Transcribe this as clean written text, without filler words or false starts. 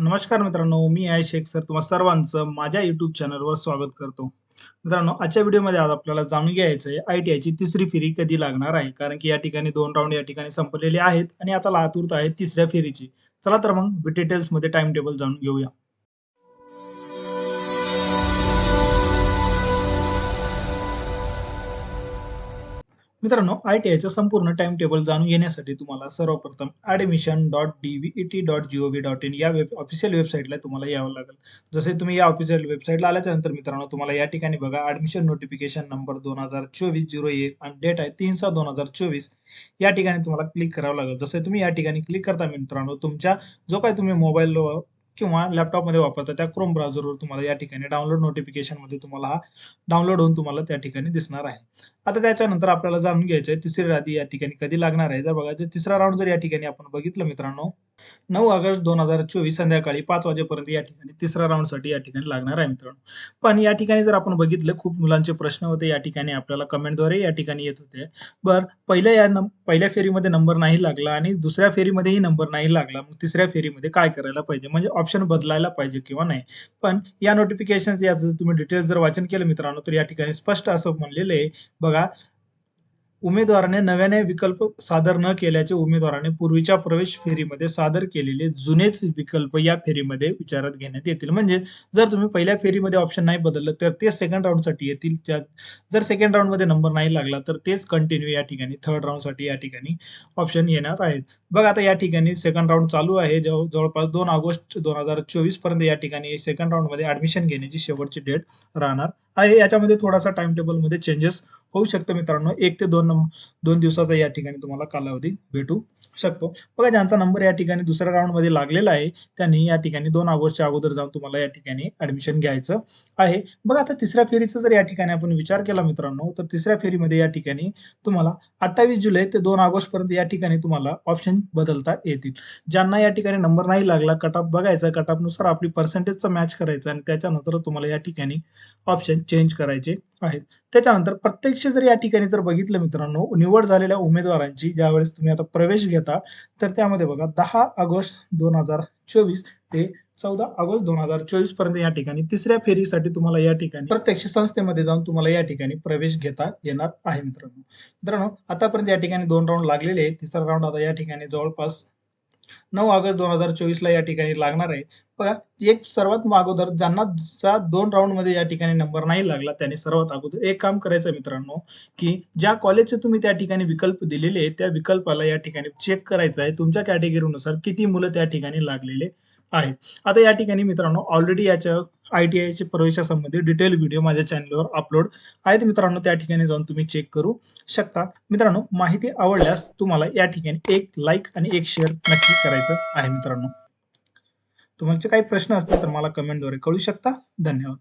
नमस्कार मित्रांनो, मी आहे शेख सर. तुम्हा सर्वांचं माझ्या YouTube चॅनलवर स्वागत करतो. मित्रांनो, आजच्या व्हिडिओमध्ये आज आपल्याला जाणून घ्यायचं आहे ITIची तिसरी फेरी कधी लागणार आहे. कारण की या ठिकाणी 2 राउंड या ठिकाणी संपलेले आहेत आणि आता आतुरता आहे तिसऱ्या फेरीची. चला तर मग डिटेल्समध्ये टाईम टेबल जाणून घेऊया. मित्रांनो, ITIचं संपूर्ण टाइम टेबल जाणून घेण्यासाठी तुम्हाला सर्वप्रथम admission.dvet.gov.in या ऑफिशियल वेबसाईटला तुम्हाला यावं लागेल. जसे तुम्ही या ऑफिशियल वेबसाईटला आल्याच्या नंतर मित्रांनो तुम्हाला या ठिकाणी बघा ॲडमिशन नोटिफिकेशन नंबर 2024-01 आणि डेट आहे 3/6/2024 या ठिकाणी तुम्हाला क्लिक करावं लागेल. जसे तुम्ही या ठिकाणी क्लिक करता मित्रांनो तुमच्या जो काही तुम्ही मोबाईल किंवा लॅपटॉपमध्ये वापरता त्या क्रोम ब्राउझरवर तुम्हाला या ठिकाणी डाउनलोड नोटिफिकेशनमध्ये तुम्हाला हा डाउनलोड होऊन तुम्हाला त्या ठिकाणी दिसणार आहे. आता त्याच्यानंतर आपल्याला जाणून घ्यायचं आहे तिसरी राधी या ठिकाणी कधी लागणार आहे. जर बघा जर तिसरा राउंड जर या ठिकाणी आपण बघितलं मित्रांनो 9 ऑगस्ट 2024 संध्याकाळी 5 वाजेपर्यंत या ठिकाणी तिसऱ्या राउंडसाठी या ठिकाणी लागणार आहे मित्रांनो. पण या ठिकाणी जर आपण बघितलं खूप मुलांचे प्रश्न होते या ठिकाणी आपल्याला कमेंटद्वारे या ठिकाणी येत होते. पहिल्या फेरीमध्ये नंबर नाही लागला आणि दुसऱ्या फेरीमध्येही नंबर नाही लागला. मग तिसऱ्या फेरीमध्ये काय करायला पाहिजे? म्हणजे ऑप्शन बदलायला पाहिजे किंवा नाही. पण या नोटिफिकेशन याचं तुम्ही डिटेल्स जर वाचन केलं मित्रांनो तर या ठिकाणी स्पष्ट असं म्हणलेलं आहे बघा उमेदवाराने नव्याने विकल्प सादर न केल्याचे उमेदवाराने पूर्वीच्या प्रवेश फेरीमध्ये सादर केलेले जुनेच विकल्प या फेरीमध्ये विचारात घेण्यात येतील. म्हणजे जर तुम्ही पहिल्या फेरीमध्ये ऑप्शन नाही बदललं तर ते सेकंड राउंडसाठी येतील. जर सेकंड राउंडमध्ये नंबर नाही लागला तर तेच कंटिन्यू या ठिकाणी थर्ड राउंडसाठी या ठिकाणी ऑप्शन येणार आहेत. बघा आता या ठिकाणी सेकंड राउंड चालू आहे. जवळपास 2 ऑगस्ट 2024 पर्यंत या ठिकाणी सेकंड राउंडमध्ये ॲडमिशन घेण्याची शेवटची डेट राहणार आहे. याच्यामध्ये थोडासा टाइम टेबलमध्ये चेंजेस होऊ शकतं मित्रांनो. 1 ते 2 दिवसाचा या ठिकाणी तुम्हाला कालावधी भेटू शकतो. बघा ज्यांचा नंबर या ठिकाणी दुसऱ्या राउंडमध्ये लागलेला आहे त्यांनी या ठिकाणी 2 ऑगस्टच्या अगोदर जाऊन तुम्हाला या ठिकाणी ॲडमिशन घ्यायचं आहे. बघा आता तिसऱ्या फेरीचा जर या ठिकाणी आपण विचार केला मित्रांनो तर तिसऱ्या फेरीमध्ये या ठिकाणी तुम्हाला 28 जुलै ते 2 ऑगस्ट पर्यंत या ठिकाणी तुम्हाला ऑप्शन बदलता येतील. ज्यांना या ठिकाणी नंबर नाही लागला कट ऑफ बघायचा, कट ऑफनुसार आपली पर्सेंटेजचा मॅच करायचा आणि त्याच्यानंतर तुम्हाला या ठिकाणी ऑप्शन चेंज करायचे आहेत. त्याच्यानंतर प्रत्यक्ष जर या ठिकाणी जर बघितलं मित्रांनो निवड झालेल्या उमेदवारांची ज्यावेळेस तुम्ही आता प्रवेश घेता तर त्यामध्ये बघा 10 ऑगस्ट 2024 ते 14 ऑगस्ट 2024 पर्यंत या ठिकाणी तिसऱ्या फेरीसाठी तुम्हाला या ठिकाणी प्रत्यक्ष संस्थेमध्ये जाऊन तुम्हाला या ठिकाणी प्रवेश घेता येणार आहे मित्रांनो आतापर्यंत या ठिकाणी 2 राउंड लागलेले आहेत. तिसरा राउंड आता या ठिकाणी जवळपास 9 ऑगस्ट 2024 ला या ठिकाणी लागणार आहे. बघा एक सर्वात अगोदर ज्यांना 2 राउंडमध्ये या ठिकाणी नंबर नाही लागला त्यांनी सर्वात अगोदर एक काम करायचं मित्रांनो की ज्या कॉलेजचे तुम्ही त्या ठिकाणी विकल्प दिलेले आहेत त्या विकल्पाला या ठिकाणी चेक करायचं आहे तुमच्या कॅटेगरीनुसार किती मुलं त्या ठिकाणी लागलेले आहेत. आता या ठिकाणी मित्रांनो ऑलरेडी याच्या ITIच्या प्रवेशासंबंधी डिटेल व्हिडिओ माझ्या चॅनलवर अपलोड आहेत मित्रांनो. त्या ठिकाणी जाऊन तुम्ही चेक करू शकता. मित्रांनो माहिती आवडल्यास तुम्हाला या ठिकाणी एक लाईक आणि एक शेअर नक्की करायचं आहे मित्रांनो. तुमचे काही प्रश्न असतील तर मला कमेंटद्वारे कळू शकता. धन्यवाद.